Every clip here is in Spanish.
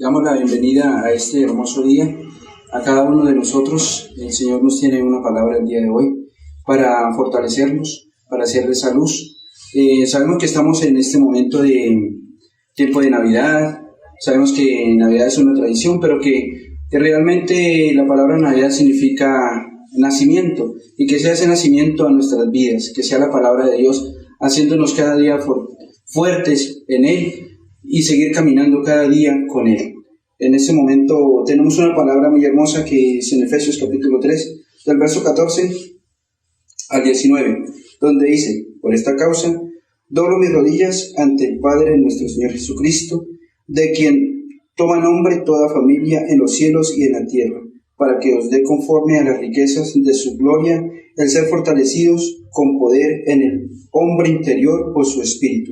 Damos la bienvenida a este hermoso día a cada uno de nosotros. El Señor nos tiene una palabra el día de hoy para fortalecernos, para hacerle esa luz. Sabemos que estamos en este momento de tiempo de Navidad. Sabemos que Navidad es una tradición, pero que realmente la palabra Navidad significa nacimiento, y que sea ese nacimiento a nuestras vidas, que sea la palabra de Dios haciéndonos cada día fuertes en Él y seguir caminando cada día con Él. En este momento tenemos una palabra muy hermosa que es en Efesios capítulo 3, del verso 14 al 19, donde dice: por esta causa doblo mis rodillas ante el Padre de nuestro Señor Jesucristo, de quien toma nombre toda familia en los cielos y en la tierra, para que os dé conforme a las riquezas de su gloria el ser fortalecidos con poder en el hombre interior por su Espíritu,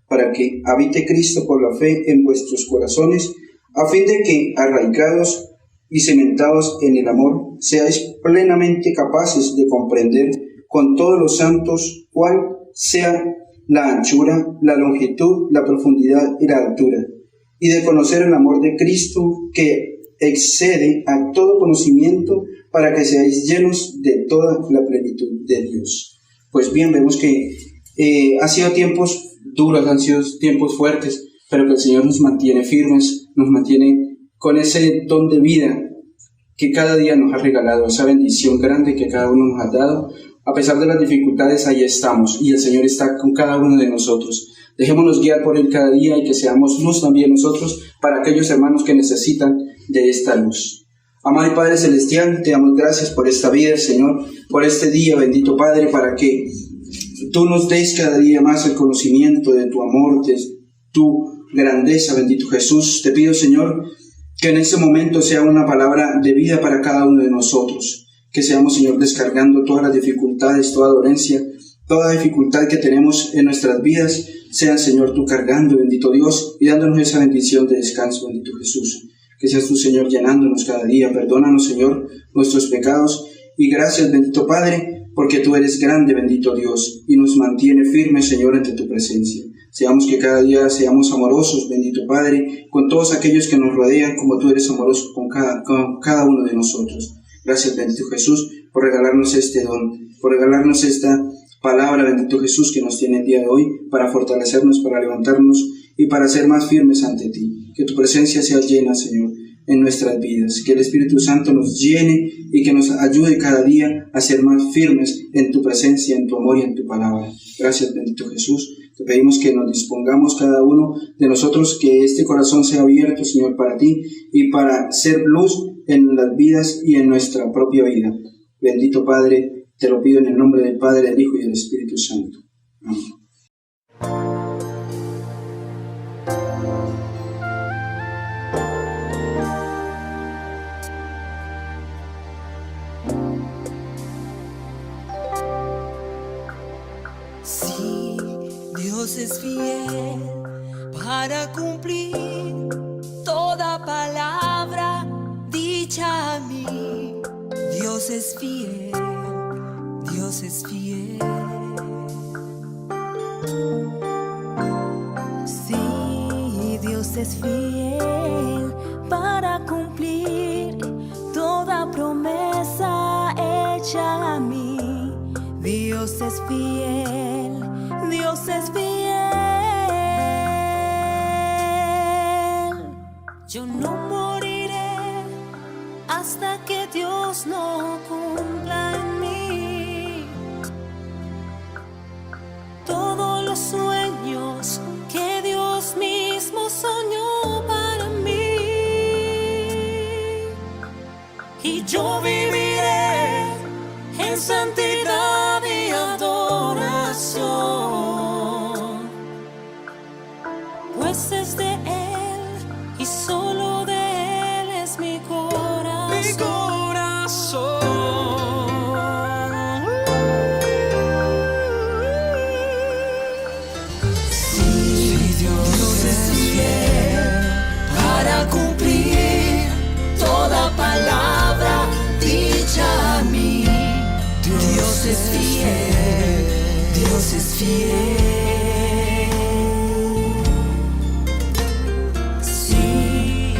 para que habite Cristo por la fe en vuestros corazones, a fin de que, arraigados y cimentados en el amor, seáis plenamente capaces de comprender con todos los santos cuál sea la anchura, la longitud, la profundidad y la altura, y de conocer el amor de Cristo que excede a todo conocimiento, para que seáis llenos de toda la plenitud de Dios. Pues bien, vemos que han sido tiempos duros, han sido tiempos fuertes, pero que el Señor nos mantiene firmes, nos mantiene con ese don de vida que cada día nos ha regalado, esa bendición grande que cada uno nos ha dado. A pesar de las dificultades, ahí estamos, y el Señor está con cada uno de nosotros. Dejémonos guiar por Él cada día, y que seamos luz también nosotros para aquellos hermanos que necesitan de esta luz. Amado y Padre Celestial, te damos gracias por esta vida, Señor, por este día, bendito Padre, para que Tú nos des cada día más el conocimiento de Tu amor, de Tu grandeza, bendito Jesús. Te pido, Señor, que en este momento sea una palabra de vida para cada uno de nosotros, que seamos, Señor, descargando todas las dificultades, toda dolencia, toda dificultad que tenemos en nuestras vidas, sea, Señor, Tú cargando, bendito Dios, y dándonos esa bendición de descanso, bendito Jesús. Que seas Tú, Señor, llenándonos cada día. Perdónanos, Señor, nuestros pecados, y gracias, bendito Padre, porque Tú eres grande, bendito Dios, y nos mantiene firmes, Señor, ante Tu presencia. Seamos que cada día seamos amorosos, bendito Padre, con todos aquellos que nos rodean, como Tú eres amoroso con cada uno de nosotros. Gracias, bendito Jesús, por regalarnos este don, por regalarnos esta palabra, bendito Jesús, que nos tiene el día de hoy, para fortalecernos, para levantarnos y para ser más firmes ante Ti. Que Tu presencia sea llena, Señor, en nuestras vidas. Que el Espíritu Santo nos llene y que nos ayude cada día a ser más firmes en Tu presencia, en Tu amor y en Tu palabra. Gracias, bendito Jesús. Te pedimos que nos dispongamos cada uno de nosotros, que este corazón sea abierto, Señor, para Ti y para ser luz en las vidas y en nuestra propia vida. Bendito Padre, te lo pido en el nombre del Padre, del Hijo y del Espíritu Santo. Amén. Dios es fiel para cumplir toda palabra dicha a mí. Dios es fiel, Dios es fiel. Sí, Dios es fiel para cumplir toda promesa hecha a mí. Dios es fiel, Dios es fiel. Yo no moriré hasta que Dios no cumpla en mí todos los sueños que Dios mismo soñó para mí. Y yo viviré en santidad y adoración, pues es de Él y solo de Él es mi corazón. Mi corazón. Sí, Dios es fiel para cumplir toda palabra dicha a mí. Dios es fiel, Dios es fiel. Sí,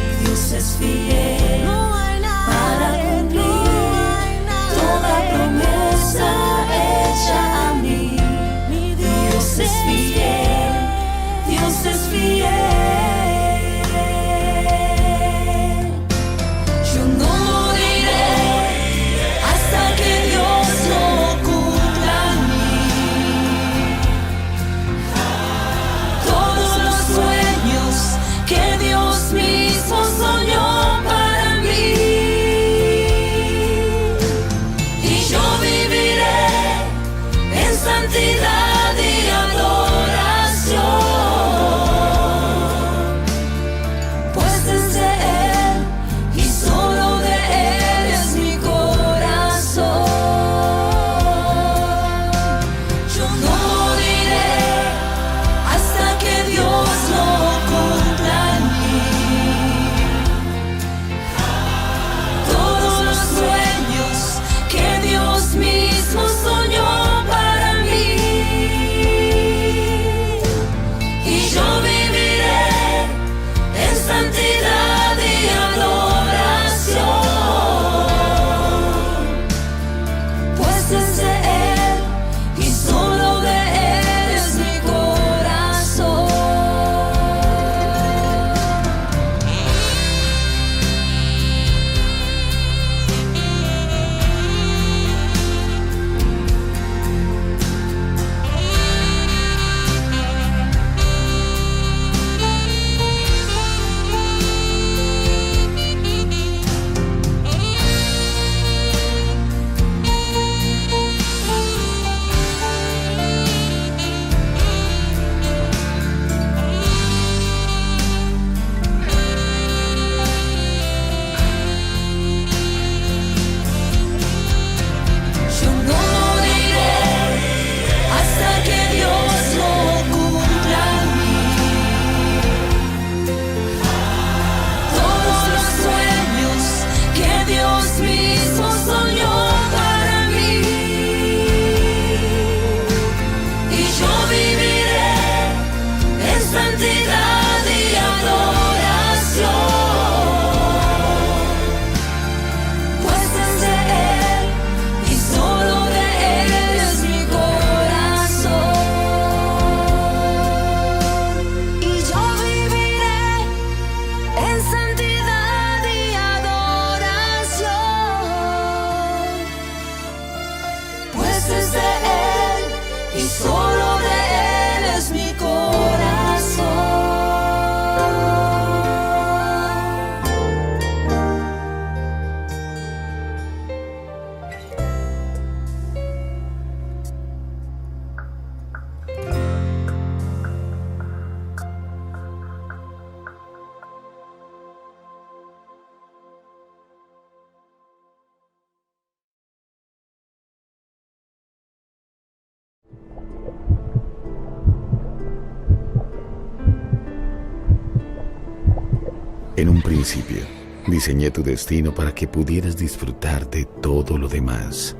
En un principio, diseñé tu destino para que pudieras disfrutar de todo lo demás.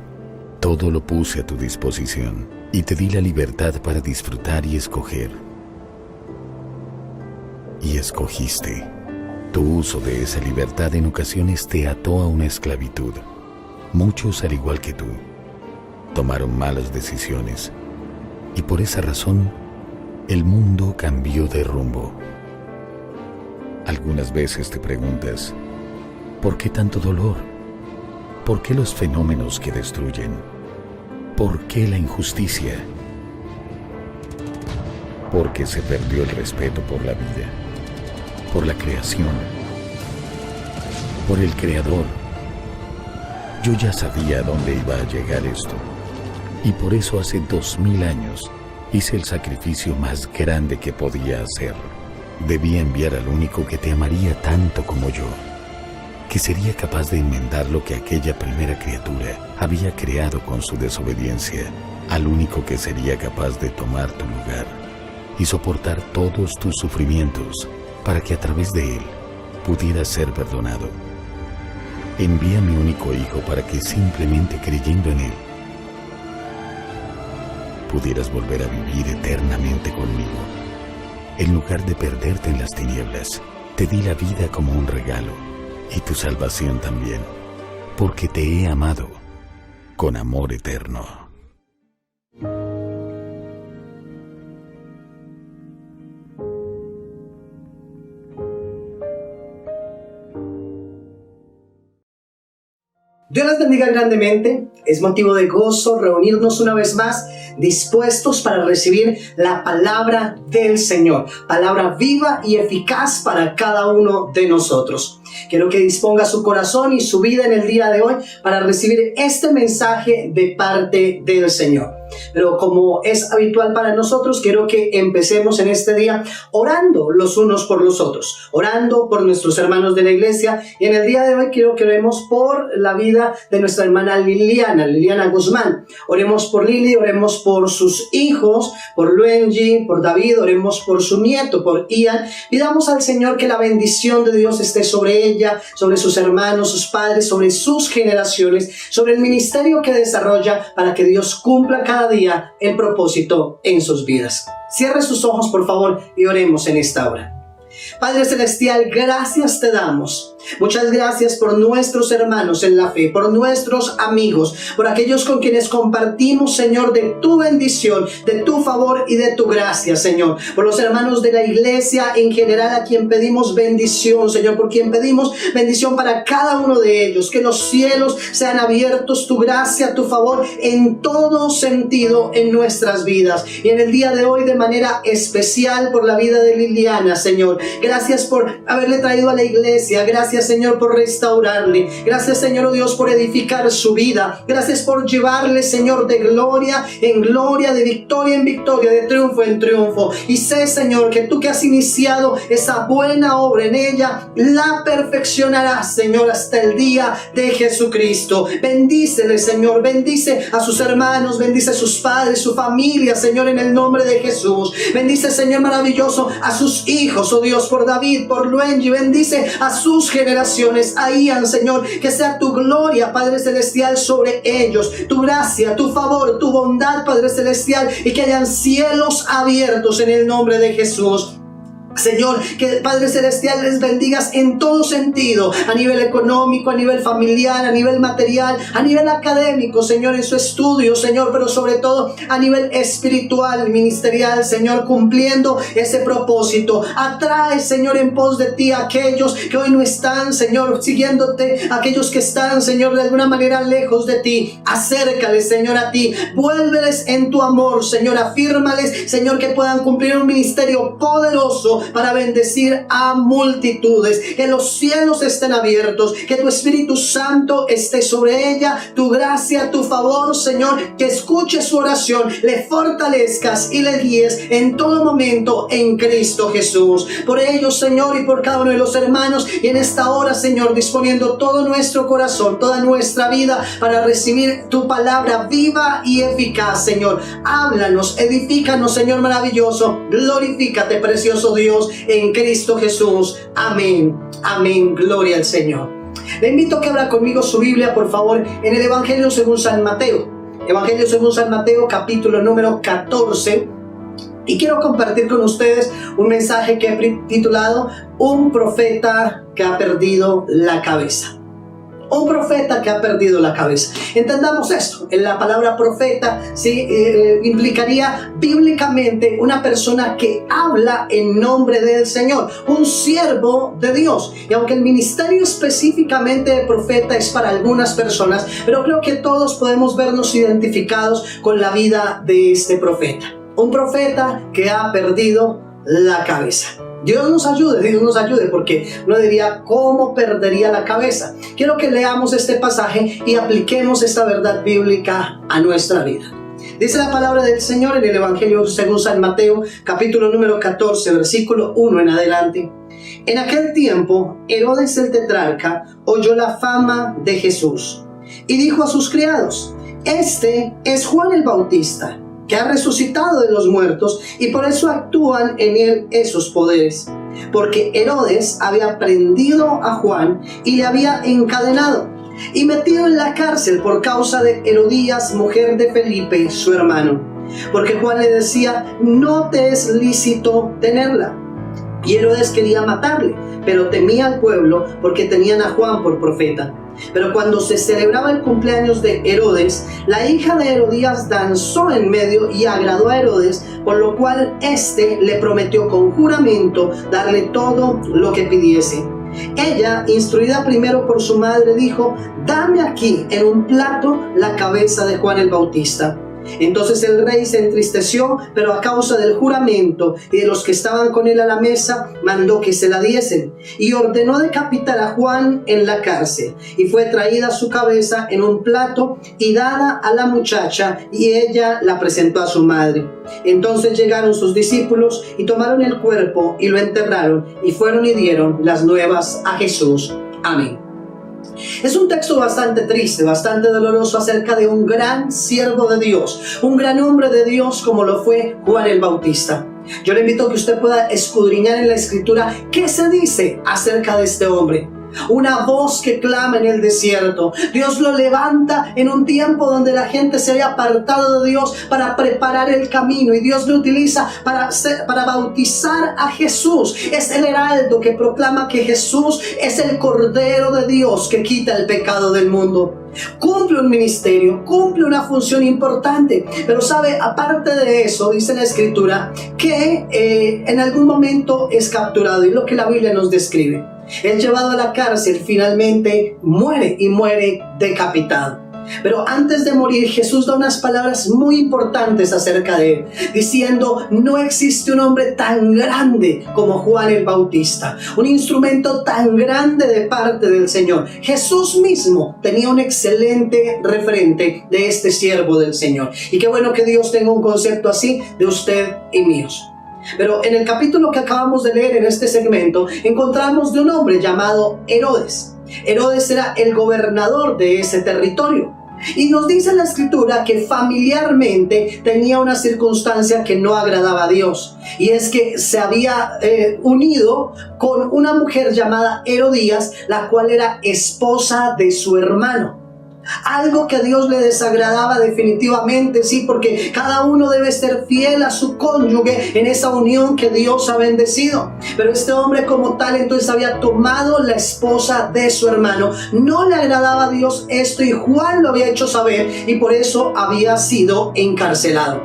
Todo lo puse a tu disposición y te di la libertad para disfrutar y escoger. Y escogiste. Tu uso de esa libertad en ocasiones te ató a una esclavitud. Muchos, al igual que tú, tomaron malas decisiones y por esa razón el mundo cambió de rumbo. Algunas veces te preguntas, ¿por qué tanto dolor? ¿Por qué los fenómenos que destruyen? ¿Por qué la injusticia? Porque se perdió el respeto por la vida, por la creación, por el Creador. Yo ya sabía a dónde iba a llegar esto, y por eso hace 2000 años hice el sacrificio más grande que podía hacer. Debía enviar al único que te amaría tanto como yo, que sería capaz de enmendar lo que aquella primera criatura había creado con su desobediencia, al único que sería capaz de tomar tu lugar y soportar todos tus sufrimientos para que a través de él pudieras ser perdonado. Envía a mi único hijo para que simplemente creyendo en él pudieras volver a vivir eternamente conmigo. En lugar de perderte en las tinieblas, te di la vida como un regalo y tu salvación también, porque te he amado con amor eterno. Dios les bendiga grandemente. Es motivo de gozo reunirnos una vez más, dispuestos para recibir la palabra del Señor, palabra viva y eficaz para cada uno de nosotros. Quiero que disponga su corazón y su vida en el día de hoy para recibir este mensaje de parte del Señor. Pero como es habitual para nosotros, quiero que empecemos en este día orando los unos por los otros, orando por nuestros hermanos de la iglesia. Y en el día de hoy quiero que oremos por la vida de nuestra hermana Liliana Guzmán. Oremos por Lili, oremos por sus hijos, por Luengi, por David, oremos por su nieto, por Ian. Pidamos al Señor que la bendición de Dios esté sobre ella, sobre sus hermanos, sus padres, sobre sus generaciones, sobre el ministerio que desarrolla, para que Dios cumpla cada día el propósito en sus vidas. Cierre sus ojos, por favor, y oremos en esta hora. Padre Celestial, gracias te damos. Muchas gracias por nuestros hermanos en la fe, por nuestros amigos, por aquellos con quienes compartimos, Señor, de tu bendición, de tu favor y de tu gracia, Señor. Por los hermanos de la iglesia en general, a quien pedimos bendición, Señor, por quien pedimos bendición para cada uno de ellos. Que los cielos sean abiertos, tu gracia, tu favor en todo sentido en nuestras vidas. Y en el día de hoy, de manera especial, por la vida de Liliana, Señor. Gracias por haberle traído a la iglesia. Gracias, Señor, por restaurarle. Gracias, Señor, oh Dios, por edificar su vida. Gracias por llevarle, Señor, de gloria en gloria, de victoria en victoria, de triunfo en triunfo. Y sé, Señor, que tú que has iniciado esa buena obra en ella, la perfeccionarás, Señor, hasta el día de Jesucristo. Bendícele, Señor, bendice a sus hermanos, bendice a sus padres, su familia, Señor, en el nombre de Jesús. Bendice, Señor, maravilloso, a sus hijos, oh Dios, por David, por Luengi. Bendice a sus generaciones, a Ian, Señor, que sea tu gloria, Padre Celestial, sobre ellos, tu gracia, tu favor, tu bondad, Padre Celestial, y que hayan cielos abiertos en el nombre de Jesús. Señor, que Padre Celestial les bendigas en todo sentido, a nivel económico, a nivel familiar, a nivel material, a nivel académico, Señor, en su estudio, Señor, pero sobre todo a nivel espiritual, ministerial, Señor, cumpliendo ese propósito. Atrae, Señor, en pos de ti a aquellos que hoy no están, Señor, siguiéndote, aquellos que están, Señor, de alguna manera lejos de ti. Acércales, Señor, a ti, vuélveles en tu amor, Señor, afírmales, Señor, que puedan cumplir un ministerio poderoso para bendecir a multitudes. Que los cielos estén abiertos, que tu Espíritu Santo esté sobre ella, tu gracia, tu favor, Señor, que escuche su oración, le fortalezcas y le guíes en todo momento en Cristo Jesús. Por ellos, Señor, y por cada uno de los hermanos, y en esta hora, Señor, disponiendo todo nuestro corazón, toda nuestra vida para recibir tu palabra viva y eficaz, Señor. Háblanos, edifícanos, Señor maravilloso, glorifícate, precioso Dios. Dios en Cristo Jesús. Amén. Amén. Gloria al Señor. Le invito a que abra conmigo su Biblia, por favor, en el Evangelio según San Mateo. Evangelio según San Mateo, capítulo número 14. Y quiero compartir con ustedes un mensaje que he titulado Un profeta que ha perdido la cabeza. Un profeta que ha perdido la cabeza. Entendamos esto. En la palabra profeta, ¿sí? Implicaría bíblicamente una persona que habla en nombre del Señor, un siervo de Dios. Y aunque el ministerio específicamente de profeta es para algunas personas, pero creo que todos podemos vernos identificados con la vida de este profeta. Un profeta que ha perdido la cabeza. Dios nos ayude, porque uno diría, ¿cómo perdería la cabeza? Quiero que leamos este pasaje y apliquemos esta verdad bíblica a nuestra vida. Dice la palabra del Señor en el Evangelio según San Mateo, capítulo número 14, versículo 1 en adelante. En aquel tiempo, Herodes el tetrarca oyó la fama de Jesús y dijo a sus criados: Este es Juan el Bautista, que ha resucitado de los muertos, y por eso actúan en él esos poderes. Porque Herodes había prendido a Juan y le había encadenado y metido en la cárcel por causa de Herodías, mujer de Felipe, su hermano. Porque Juan le decía: no te es lícito tenerla. Y Herodes quería matarle, pero temía al pueblo porque tenían a Juan por profeta. Pero cuando se celebraba el cumpleaños de Herodes, la hija de Herodías danzó en medio y agradó a Herodes, por lo cual éste le prometió con juramento darle todo lo que pidiese. Ella, instruida primero por su madre, dijo: dame aquí en un plato la cabeza de Juan el Bautista. Entonces el rey se entristeció, pero a causa del juramento y de los que estaban con él a la mesa, mandó que se la diesen y ordenó decapitar a Juan en la cárcel. Y fue traída su cabeza en un plato y dada a la muchacha, y ella la presentó a su madre. Entonces llegaron sus discípulos y tomaron el cuerpo y lo enterraron, y fueron y dieron las nuevas a Jesús. Amén. Es un texto bastante triste, bastante doloroso, acerca de un gran siervo de Dios, un gran hombre de Dios como lo fue Juan el Bautista. Yo le invito a que usted pueda escudriñar en la Escritura qué se dice acerca de este hombre. Una voz que clama en el desierto. Dios lo levanta en un tiempo donde la gente se había apartado de Dios para preparar el camino, y Dios lo utiliza para bautizar a Jesús. Es el heraldo que proclama que Jesús es el Cordero de Dios que quita el pecado del mundo. Cumple un ministerio, cumple una función importante, pero sabe, aparte de eso, dice la Escritura que en algún momento es capturado, y lo que la Biblia nos describe. Es llevado a la cárcel, finalmente muere, y muere decapitado. Pero antes de morir, Jesús da unas palabras muy importantes acerca de él, diciendo: no existe un hombre tan grande como Juan el Bautista, un instrumento tan grande de parte del Señor. Jesús mismo tenía un excelente referente de este siervo del Señor, y qué bueno que Dios tenga un concepto así de usted y míos. Pero en el capítulo que acabamos de leer en este segmento, encontramos de un hombre llamado Herodes. Herodes era el gobernador de ese territorio. Y nos dice la Escritura que familiarmente tenía una circunstancia que no agradaba a Dios. Y es que se había unido con una mujer llamada Herodías, la cual era esposa de su hermano. Algo que a Dios le desagradaba definitivamente, sí, porque cada uno debe ser fiel a su cónyuge en esa unión que Dios ha bendecido. Pero este hombre como tal entonces había tomado la esposa de su hermano. No le agradaba a Dios esto, y Juan lo había hecho saber, y por eso había sido encarcelado.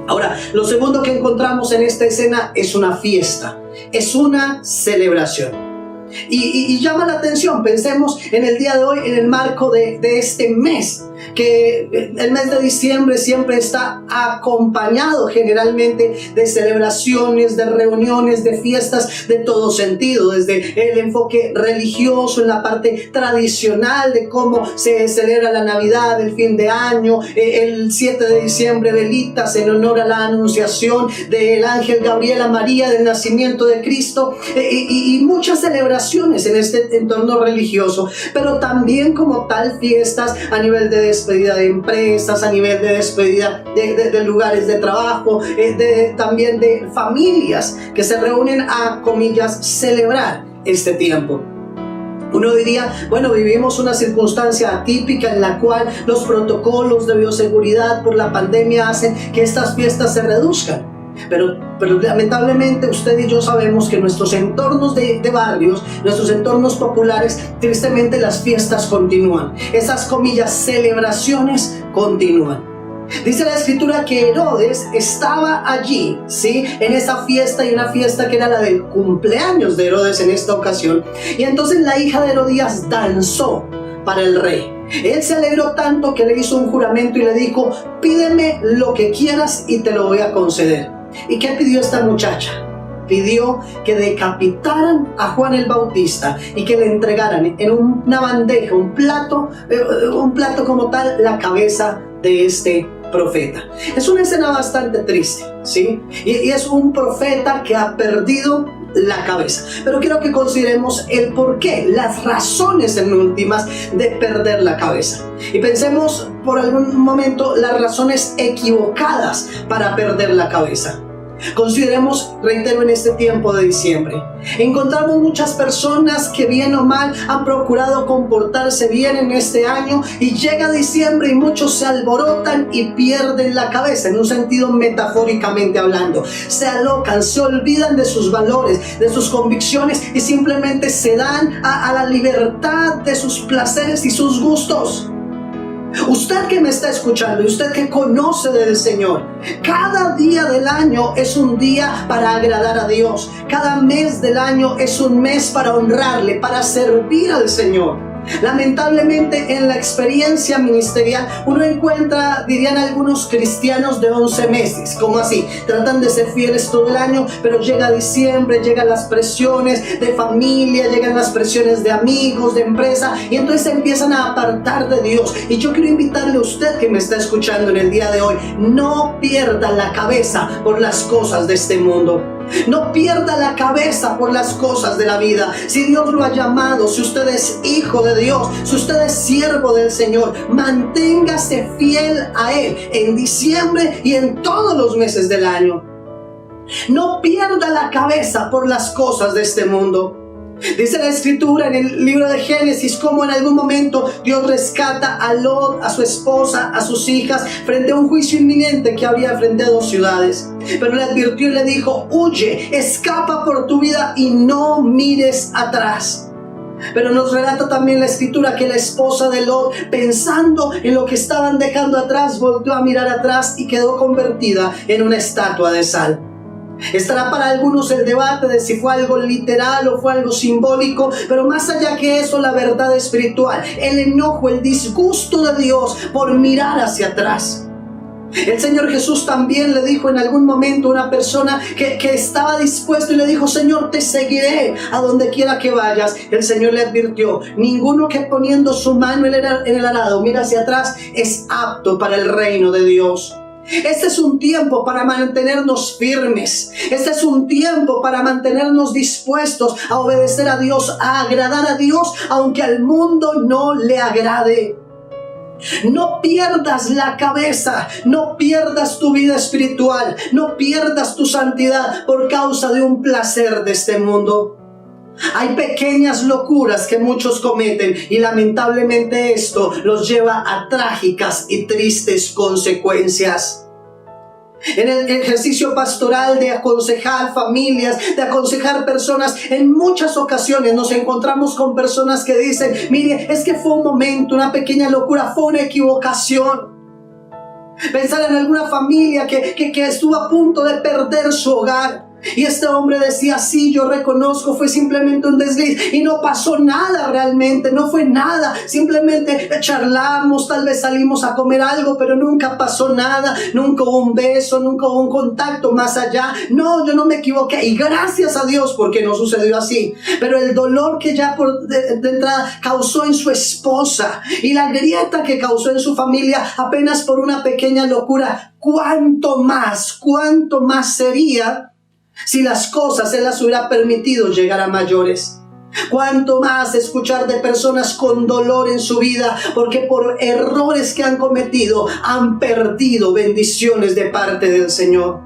Ahora, lo segundo que encontramos en esta escena es una fiesta, es una celebración. Y llama la atención. Pensemos en el día de hoy, en el marco de este mes, que el mes de diciembre siempre está acompañado generalmente de celebraciones, de reuniones, de fiestas de todo sentido, desde el enfoque religioso, en la parte tradicional de cómo se celebra la Navidad, el fin de año, el 7 de diciembre, velitas en honor a la anunciación del ángel Gabriel a María, del nacimiento de Cristo, y muchas celebraciones en este entorno religioso, pero también como tal fiestas a nivel de despedida de empresas, a nivel de despedida de lugares de trabajo, también de familias que se reúnen a, comillas, celebrar este tiempo. Uno diría, bueno, vivimos una circunstancia atípica en la cual los protocolos de bioseguridad por la pandemia hacen que estas fiestas se reduzcan. Pero lamentablemente usted y yo sabemos que en nuestros entornos de barrios, nuestros entornos populares, tristemente las fiestas continúan. Esas, comillas, celebraciones continúan. Dice la escritura que Herodes estaba allí, ¿sí? En esa fiesta, y una fiesta que era la del cumpleaños de Herodes en esta ocasión. Y entonces la hija de Herodías danzó para el rey. Él se alegró tanto que le hizo un juramento y le dijo: pídeme lo que quieras y te lo voy a conceder. ¿Y qué pidió esta muchacha? Pidió que decapitaran a Juan el Bautista y que le entregaran en una bandeja, un plato como tal, la cabeza de este profeta. Es una escena bastante triste, ¿sí? Y es un profeta que ha perdido la cabeza. Pero quiero que consideremos el porqué, las razones en últimas de perder la cabeza. Y pensemos por algún momento las razones equivocadas para perder la cabeza. Consideremos, reitero, en este tiempo de diciembre, encontramos muchas personas que bien o mal han procurado comportarse bien en este año, y llega diciembre y muchos se alborotan y pierden la cabeza, en un sentido metafóricamente hablando. Se alocan, se olvidan de sus valores, de sus convicciones, y simplemente se dan a la libertad de sus placeres y sus gustos. Usted que me está escuchando y usted que conoce del Señor, cada día del año es un día para agradar a Dios. Cada mes del año es un mes para honrarle, para servir al Señor. Lamentablemente, en la experiencia ministerial uno encuentra, dirían algunos, cristianos de 11 meses. ¿Cómo así? Tratan de ser fieles todo el año, pero llega diciembre, llegan las presiones de familia, llegan las presiones de amigos, de empresa, y entonces se empiezan a apartar de Dios. Y yo quiero invitarle a usted que me está escuchando en el día de hoy: no pierda la cabeza por las cosas de este mundo. No pierda la cabeza por las cosas de la vida. Si Dios lo ha llamado, si usted es hijo de Dios, si usted es siervo del Señor, manténgase fiel a Él en diciembre y en todos los meses del año. No pierda la cabeza por las cosas de este mundo. Dice la escritura en el libro de Génesis cómo en algún momento Dios rescata a Lot, a su esposa, a sus hijas, frente a un juicio inminente que había frente a 2 ciudades. Pero le advirtió y le dijo: huye, escapa por tu vida y no mires atrás. Pero nos relata también la escritura que la esposa de Lot, pensando en lo que estaban dejando atrás, volvió a mirar atrás y quedó convertida en una estatua de sal. Estará para algunos el debate de si fue algo literal o fue algo simbólico, pero más allá que eso, la verdad espiritual, el enojo, el disgusto de Dios por mirar hacia atrás. El Señor Jesús también le dijo en algún momento a una persona que estaba dispuesto, y le dijo: Señor, te seguiré a donde quiera que vayas. El Señor le advirtió: ninguno que poniendo su mano en el arado mira hacia atrás es apto para el reino de Dios. Este es un tiempo para mantenernos firmes. Este es un tiempo para mantenernos dispuestos a obedecer a Dios, a agradar a Dios, aunque al mundo no le agrade. No pierdas la cabeza, no pierdas tu vida espiritual, no pierdas tu santidad por causa de un placer de este mundo. Hay pequeñas locuras que muchos cometen, y lamentablemente esto los lleva a trágicas y tristes consecuencias. En el ejercicio pastoral de aconsejar familias, de aconsejar personas, en muchas ocasiones nos encontramos con personas que dicen: mire, es que fue un momento, una pequeña locura, fue una equivocación. Pensar en alguna familia que estuvo a punto de perder su hogar. Y este hombre decía: sí, yo reconozco, fue simplemente un desliz y no pasó nada realmente, no fue nada, simplemente charlamos, tal vez salimos a comer algo, pero nunca pasó nada, nunca hubo un beso, nunca hubo un contacto más allá. No, yo no me equivoqué, y gracias a Dios porque no sucedió así. Pero el dolor que ya de entrada causó en su esposa y la grieta que causó en su familia apenas por una pequeña locura, cuánto más sería si las cosas Él las hubiera permitido llegar a mayores. Cuánto más escuchar de personas con dolor en su vida, porque por errores que han cometido han perdido bendiciones de parte del Señor.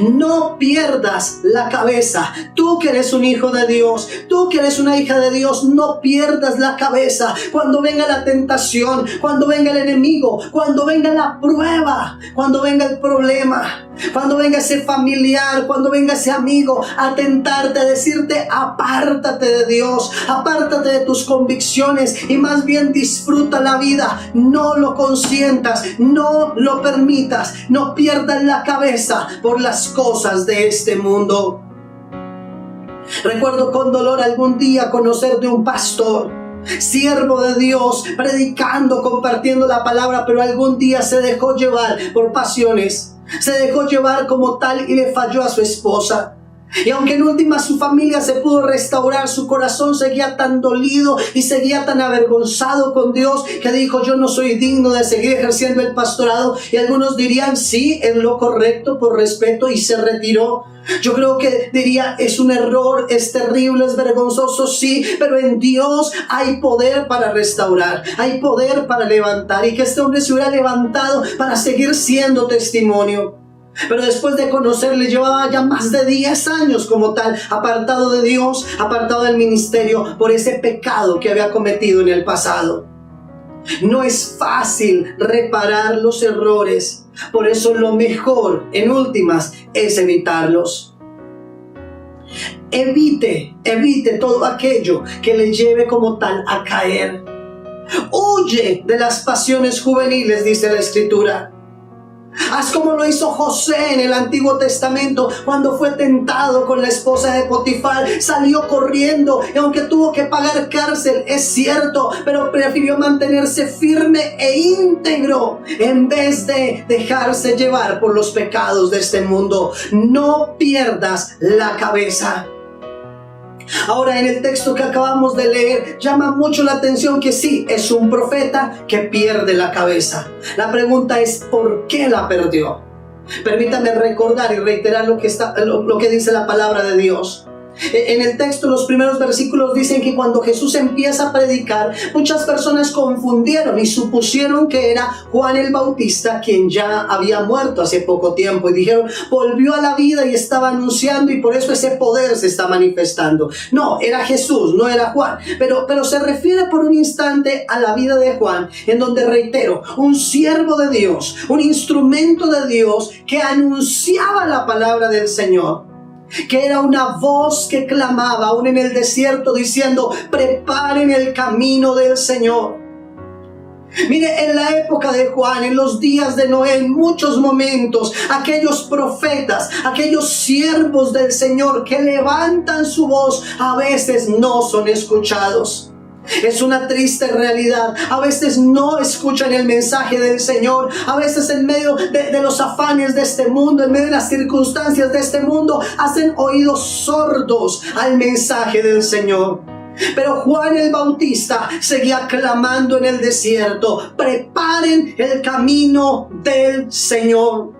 No pierdas la cabeza. Tú que eres un hijo de Dios, tú que eres una hija de Dios, no pierdas la cabeza cuando venga la tentación, cuando venga el enemigo, cuando venga la prueba, cuando venga el problema, cuando venga ese familiar, cuando venga ese amigo a tentarte, a decirte: apártate de Dios, apártate de tus convicciones y más bien disfruta la vida. No lo consientas, no lo permitas, no pierdas la cabeza por las cosas de este mundo. Recuerdo con dolor algún día conocer de un pastor, siervo de Dios, predicando, compartiendo la palabra, pero algún día se dejó llevar por pasiones, se dejó llevar como tal y le falló a su esposa. Y aunque en última su familia se pudo restaurar, su corazón seguía tan dolido y seguía tan avergonzado con Dios que dijo: yo no soy digno de seguir ejerciendo el pastorado. Y algunos dirían: sí, es lo correcto por respeto, y se retiró. Yo creo que diría: es un error, es terrible, es vergonzoso, sí, pero en Dios hay poder para restaurar, hay poder para levantar, y que este hombre se hubiera levantado para seguir siendo testimonio. Pero después de conocerle, llevaba ya más de 10 años como tal, apartado de Dios, apartado del ministerio, por ese pecado que había cometido en el pasado. No es fácil reparar los errores, por eso lo mejor, en últimas, es evitarlos. Evite todo aquello que le lleve como tal a caer. Huye de las pasiones juveniles, dice la Escritura. Haz como lo hizo José en el Antiguo Testamento cuando fue tentado con la esposa de Potifar. Salió corriendo y aunque tuvo que pagar cárcel, es cierto, pero prefirió mantenerse firme e íntegro en vez de dejarse llevar por los pecados de este mundo. No pierdas la cabeza. Ahora, en el texto que acabamos de leer, llama mucho la atención que sí, es un profeta que pierde la cabeza. La pregunta es: ¿por qué la perdió? Permítame recordar y reiterar lo que dice la palabra de Dios. En el texto, los primeros versículos dicen que cuando Jesús empieza a predicar, muchas personas confundieron y supusieron que era Juan el Bautista, quien ya había muerto hace poco tiempo, y dijeron: volvió a la vida y estaba anunciando, y por eso ese poder se está manifestando. No, era Jesús, no era Juan, pero se refiere por un instante a la vida de Juan, en donde, reitero, un siervo de Dios, un instrumento de Dios que anunciaba la palabra del Señor, que era una voz que clamaba aún en el desierto diciendo: preparen el camino del Señor. Mire, en la época de Juan, en los días de Noé, en muchos momentos, aquellos profetas, aquellos siervos del Señor que levantan su voz, a veces no son escuchados. Es una triste realidad. A veces no escuchan el mensaje del Señor. A veces en medio de los afanes de este mundo, en medio de las circunstancias de este mundo, hacen oídos sordos al mensaje del Señor. Pero Juan el Bautista seguía clamando en el desierto: preparen el camino del Señor.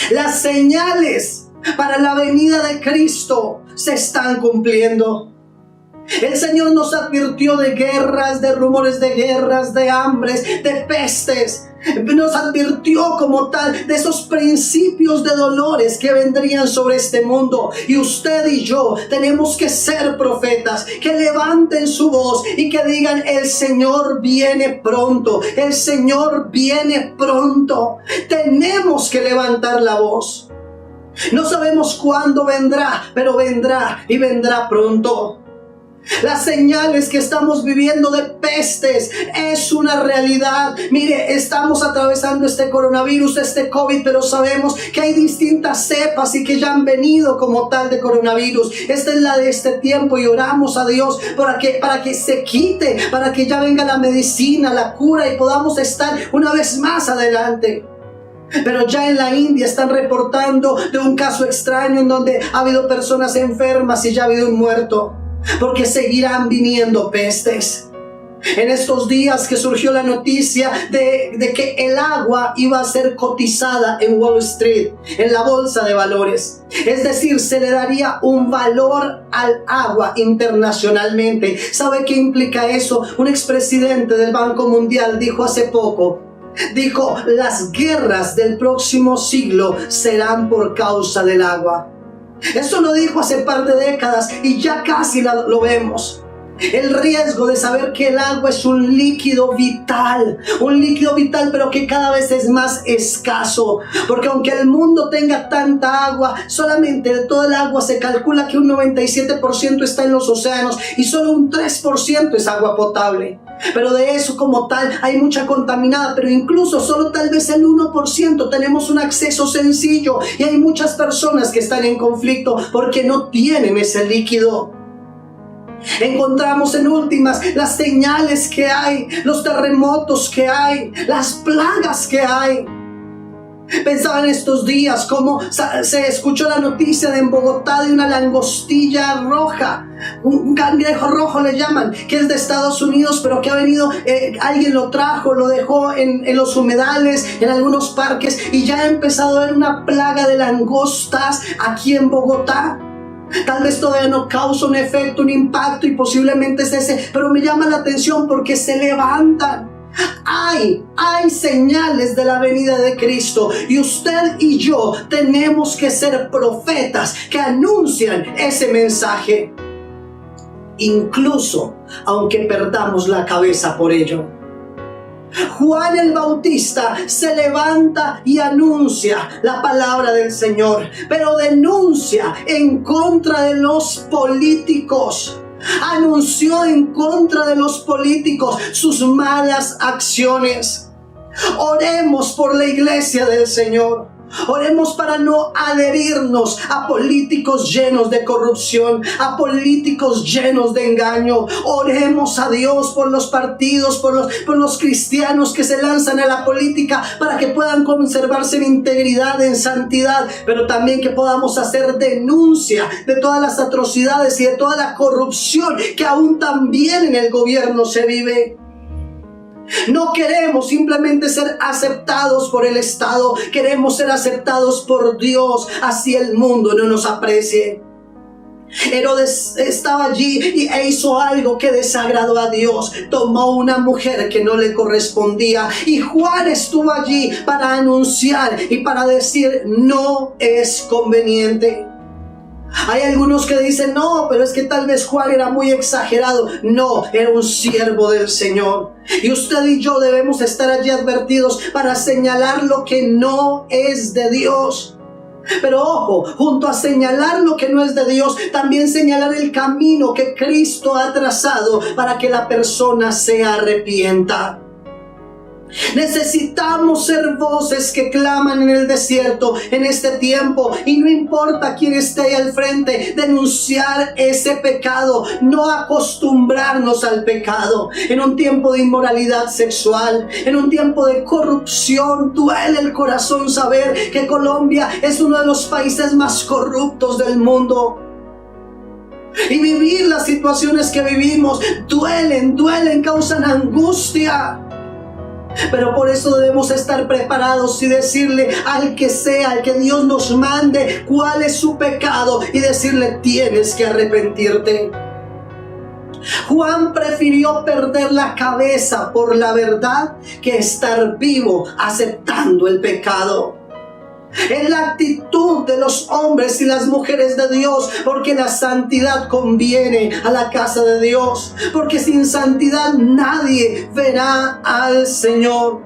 Las señales para la venida de Cristo se están cumpliendo. El Señor nos advirtió de guerras, de rumores de guerras, de hambres, de pestes. Nos advirtió como tal de esos principios de dolores que vendrían sobre este mundo. Y usted y yo tenemos que ser profetas que levanten su voz y que digan: el Señor viene pronto, el Señor viene pronto. Tenemos que levantar la voz. No sabemos cuándo vendrá, pero vendrá, y vendrá pronto. Las señales que estamos viviendo de pestes es una realidad. Mire, estamos atravesando este coronavirus, este COVID, pero sabemos que hay distintas cepas y que ya han venido como tal de coronavirus. Esta es la de este tiempo y oramos a Dios para que se quite, para que ya venga la medicina, la cura y podamos estar una vez más adelante. Pero ya en la India están reportando de un caso extraño en donde ha habido personas enfermas y ya ha habido un muerto, porque seguirán viniendo pestes. En estos días que surgió la noticia de que el agua iba a ser cotizada en Wall Street, en la bolsa de valores. Es decir, se le daría un valor al agua internacionalmente. ¿Sabe qué implica eso? Un expresidente del Banco Mundial dijo hace poco, las guerras del próximo siglo serán por causa del agua. Eso lo dijo hace par de décadas y ya casi lo vemos. El riesgo de saber que el agua es un líquido vital, pero que cada vez es más escaso, porque aunque el mundo tenga tanta agua, solamente de toda el agua se calcula que un 97% está en los océanos y solo un 3% es agua potable. Pero de eso como tal hay mucha contaminada, pero incluso solo tal vez el 1% tenemos un acceso sencillo, y hay muchas personas que están en conflicto porque no tienen ese líquido. Encontramos en últimas las señales que hay, los terremotos que hay, las plagas que hay. Pensaba en estos días cómo se escuchó la noticia de en Bogotá de una langostilla roja, un cangrejo rojo le llaman, que es de Estados Unidos, pero que ha venido, alguien lo trajo, lo dejó en los humedales, en algunos parques, y ya ha empezado a haber una plaga de langostas aquí en Bogotá. Tal vez todavía no causa un efecto, un impacto, y posiblemente es ese, pero me llama la atención porque se levantan. Hay señales de la venida de Cristo, y usted y yo tenemos que ser profetas que anuncian ese mensaje, incluso aunque perdamos la cabeza por ello. Juan el Bautista se levanta y anuncia la palabra del Señor, pero denuncia en contra de los políticos. Anunció en contra de los políticos sus malas acciones. Oremos por la iglesia del Señor. Oremos para no adherirnos a políticos llenos de corrupción, a políticos llenos de engaño. Oremos a Dios por los partidos, por los cristianos que se lanzan a la política, para que puedan conservarse en integridad, en santidad, pero también que podamos hacer denuncia de todas las atrocidades y de toda la corrupción que aún también en el gobierno se vive. No queremos simplemente ser aceptados por el Estado, queremos ser aceptados por Dios, así el mundo no nos aprecie. Herodes estaba allí e hizo algo que desagradó a Dios. Tomó una mujer que no le correspondía, y Juan estuvo allí para anunciar y para decir: no es conveniente. Hay algunos que dicen: no, pero es que tal vez Juan era muy exagerado. No, era un siervo del Señor. Y usted y yo debemos estar allí advertidos para señalar lo que no es de Dios. Pero ojo, junto a señalar lo que no es de Dios, también señalar el camino que Cristo ha trazado para que la persona se arrepienta. Necesitamos ser voces que claman en el desierto en este tiempo, y no importa quién esté ahí al frente, denunciar ese pecado, no acostumbrarnos al pecado. En un tiempo de inmoralidad sexual, en un tiempo de corrupción, duele el corazón saber que Colombia es uno de los países más corruptos del mundo. Y vivir las situaciones que vivimos duelen, causan angustia. Pero por eso debemos estar preparados y decirle al que sea, al que Dios nos mande, cuál es su pecado, y decirle: tienes que arrepentirte. Juan prefirió perder la cabeza por la verdad que estar vivo aceptando el pecado. Es la actitud de los hombres y las mujeres de Dios, porque la santidad conviene a la casa de Dios, porque sin santidad nadie verá al Señor.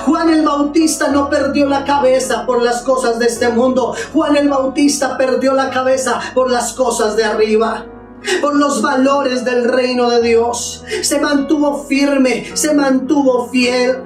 Juan el Bautista no perdió la cabeza por las cosas de este mundo. Juan el Bautista perdió la cabeza por las cosas de arriba, por los valores del reino de Dios. Se mantuvo firme, se mantuvo fiel.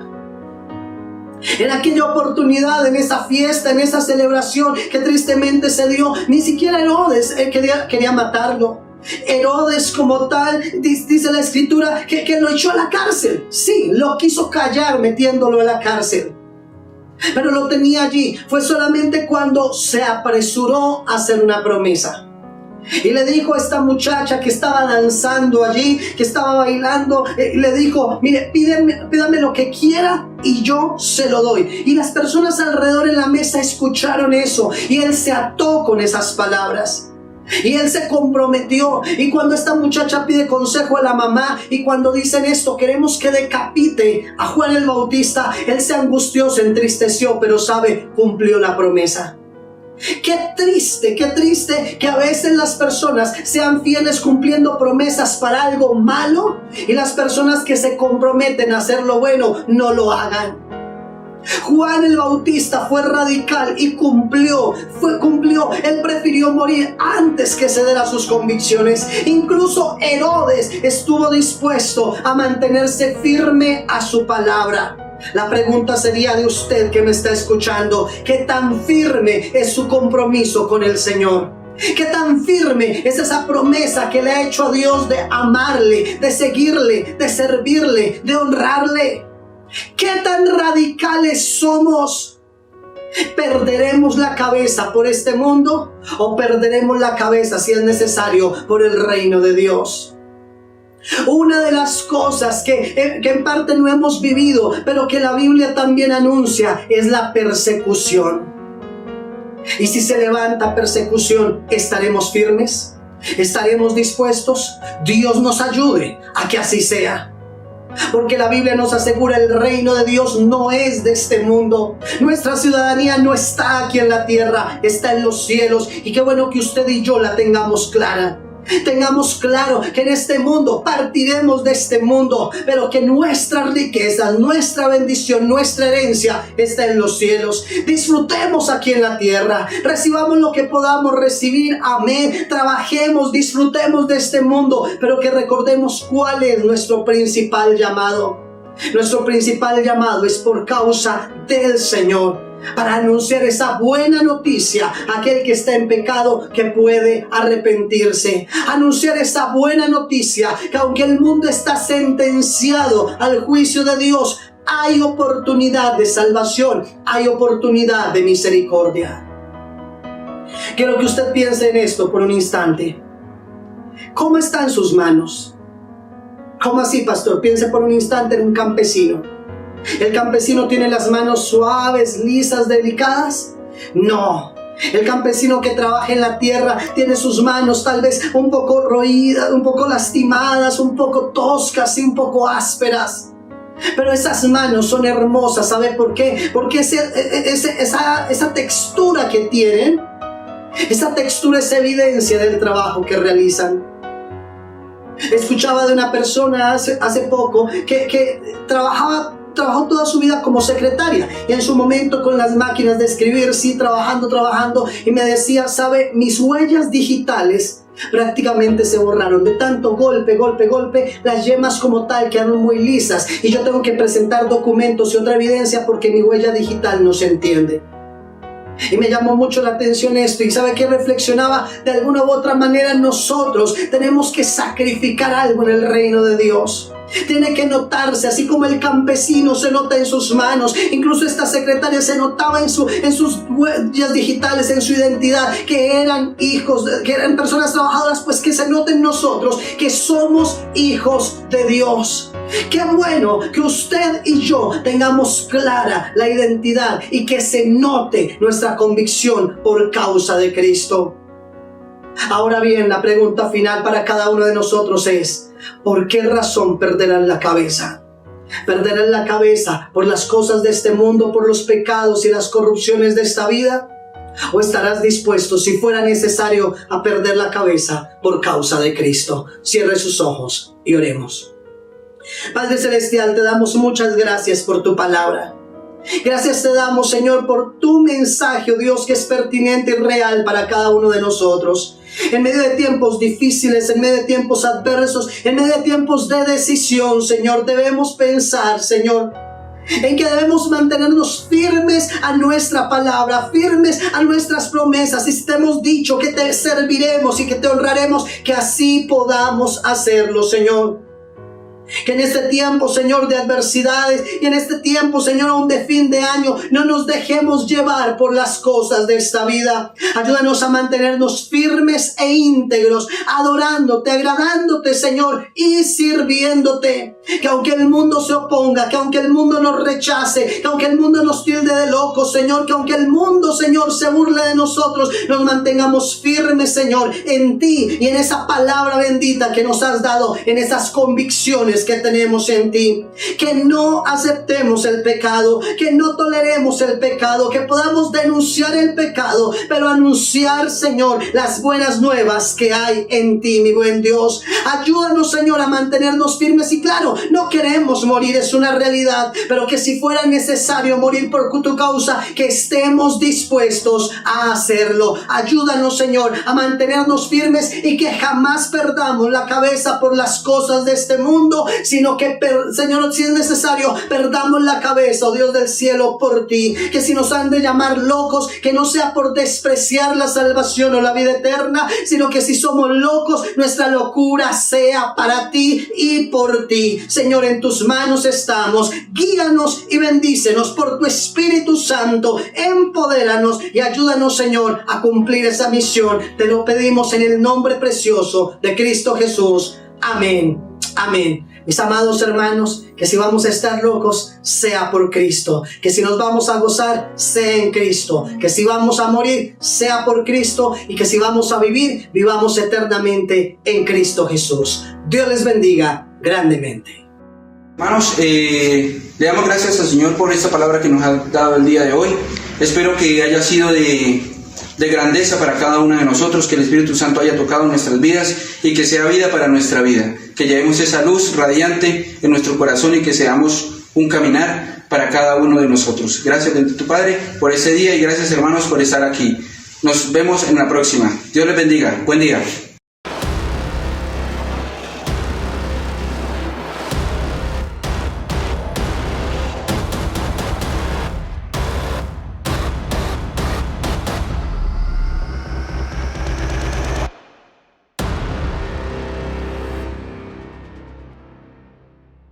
En aquella oportunidad, en esa fiesta, en esa celebración que tristemente se dio, ni siquiera Herodes quería matarlo. Herodes como tal, dice la escritura, que lo echó a la cárcel. Sí, lo quiso callar metiéndolo en la cárcel, pero lo tenía allí. Fue solamente cuando se apresuró a hacer una promesa. Y le dijo a esta muchacha que estaba danzando allí, que estaba bailando, le dijo: mire, pídame lo que quiera y yo se lo doy. Y las personas alrededor en la mesa escucharon eso, y él se ató con esas palabras. Y él se comprometió. Y cuando esta muchacha pide consejo a la mamá, y cuando dicen esto, queremos que decapite a Juan el Bautista, él se angustió, se entristeció, pero sabe, cumplió la promesa. Qué triste que a veces las personas sean fieles cumpliendo promesas para algo malo, y las personas que se comprometen a hacer lo bueno no lo hagan. Juan el Bautista fue radical y cumplió. Él prefirió morir antes que ceder a sus convicciones. Incluso Herodes estuvo dispuesto a mantenerse firme a su palabra. La pregunta sería de usted que me está escuchando: ¿qué tan firme es su compromiso con el Señor? ¿Qué tan firme es esa promesa que le ha hecho a Dios de amarle, de seguirle, de servirle, de honrarle? ¿Qué tan radicales somos? ¿Perderemos la cabeza por este mundo o perderemos la cabeza, si es necesario, por el reino de Dios? Una de las cosas que en parte no hemos vivido, pero que la Biblia también anuncia, es la persecución. Y si se levanta persecución, ¿estaremos firmes? ¿Estaremos dispuestos? Dios nos ayude a que así sea. Porque la Biblia nos asegura: el reino de Dios no es de este mundo. Nuestra ciudadanía no está aquí en la tierra, está en los cielos. Y qué bueno que usted y yo la tengamos clara. Tengamos claro que en este mundo partiremos de este mundo, pero que nuestra riqueza, nuestra bendición, nuestra herencia está en los cielos. Disfrutemos aquí en la tierra, recibamos lo que podamos recibir, amén. Trabajemos, disfrutemos de este mundo, pero que recordemos cuál es nuestro principal llamado. Nuestro principal llamado es por causa del Señor, para anunciar esa buena noticia a aquel que está en pecado, que puede arrepentirse. Anunciar esa buena noticia que aunque el mundo está sentenciado al juicio de Dios, hay oportunidad de salvación, hay oportunidad de misericordia. Quiero que usted piense en esto por un instante. ¿Cómo están sus manos? ¿Cómo así, pastor? Piense por un instante en un campesino. ¿El campesino tiene las manos suaves, lisas, delicadas? No. El campesino que trabaja en la tierra tiene sus manos tal vez un poco roídas, un poco lastimadas, un poco toscas y un poco ásperas. Pero esas manos son hermosas. ¿Sabe por qué? Porque esa textura que tienen, esa textura es evidencia del trabajo que realizan. Escuchaba de una persona hace poco que trabajó toda su vida como secretaria, y en su momento con las máquinas de escribir, sí, trabajando, y me decía: sabe, mis huellas digitales prácticamente se borraron de tanto golpe, las yemas como tal quedaron muy lisas, y yo tengo que presentar documentos y otra evidencia porque mi huella digital no se entiende. Y me llamó mucho la atención esto, y sabe que reflexionaba: de alguna u otra manera nosotros tenemos que sacrificar algo en el reino de Dios. Tiene que notarse, así como el campesino se nota en sus manos, incluso esta secretaria se notaba en sus huellas digitales, en su identidad, que eran hijos, que eran personas trabajadoras. Pues que se note en nosotros que somos hijos de Dios. Qué bueno que usted y yo tengamos clara la identidad y que se note nuestra convicción por causa de Cristo. Ahora bien, la pregunta final para cada uno de nosotros es: ¿por qué razón perderán la cabeza? ¿Perderán la cabeza por las cosas de este mundo, por los pecados y las corrupciones de esta vida? ¿O estarás dispuesto, si fuera necesario, a perder la cabeza por causa de Cristo? Cierre sus ojos y oremos. Padre Celestial, te damos muchas gracias por tu palabra. Gracias te damos, Señor, por tu mensaje, oh Dios, que es pertinente y real para cada uno de nosotros. En medio de tiempos difíciles, en medio de tiempos adversos, en medio de tiempos de decisión, Señor, debemos pensar, Señor, en que debemos mantenernos firmes a nuestra palabra, firmes a nuestras promesas. Y si te hemos dicho que te serviremos y que te honraremos, que así podamos hacerlo, Señor. Que en este tiempo, Señor, de adversidades y en este tiempo, Señor, aún de fin de año, no nos dejemos llevar por las cosas de esta vida. Ayúdanos a mantenernos firmes e íntegros, adorándote, agradándote, Señor, y sirviéndote. Que aunque el mundo se oponga, que aunque el mundo nos rechace, que aunque el mundo nos tilde de locos, Señor, que aunque el mundo, Señor, se burle de nosotros, nos mantengamos firmes, Señor, en ti y en esa palabra bendita que nos has dado, en esas convicciones que tenemos en ti. Que no aceptemos el pecado, que no toleremos el pecado, que podamos denunciar el pecado, pero anunciar, Señor, las buenas nuevas que hay en ti, mi buen Dios. Ayúdanos, Señor, a mantenernos firmes. Y claro, no queremos morir, es una realidad, pero que si fuera necesario morir por tu causa, que estemos dispuestos a hacerlo. Ayúdanos, Señor, a mantenernos firmes y que jamás perdamos la cabeza por las cosas de este mundo, sino que, Señor, si es necesario, perdamos la cabeza, oh Dios del cielo, por ti. Que si nos han de llamar locos, que no sea por despreciar la salvación o la vida eterna, sino que si somos locos, nuestra locura sea para ti y por ti. Señor, en tus manos estamos. Guíanos y bendícenos por tu Espíritu Santo. Empodéranos y ayúdanos, Señor, a cumplir esa misión. Te lo pedimos en el nombre precioso de Cristo Jesús. Amén. Amén. Mis amados hermanos, que si vamos a estar locos, sea por Cristo. Que si nos vamos a gozar, sea en Cristo. Que si vamos a morir, sea por Cristo. Y que si vamos a vivir, vivamos eternamente en Cristo Jesús. Dios les bendiga grandemente. Hermanos, le damos gracias al Señor por esta palabra que nos ha dado el día de hoy. Espero que haya sido de grandeza para cada uno de nosotros, que el Espíritu Santo haya tocado nuestras vidas y que sea vida para nuestra vida, que llevemos esa luz radiante en nuestro corazón y que seamos un caminar para cada uno de nosotros. Gracias, bendito Padre, por ese día y gracias, hermanos, por estar aquí. Nos vemos en la próxima. Dios les bendiga. Buen día.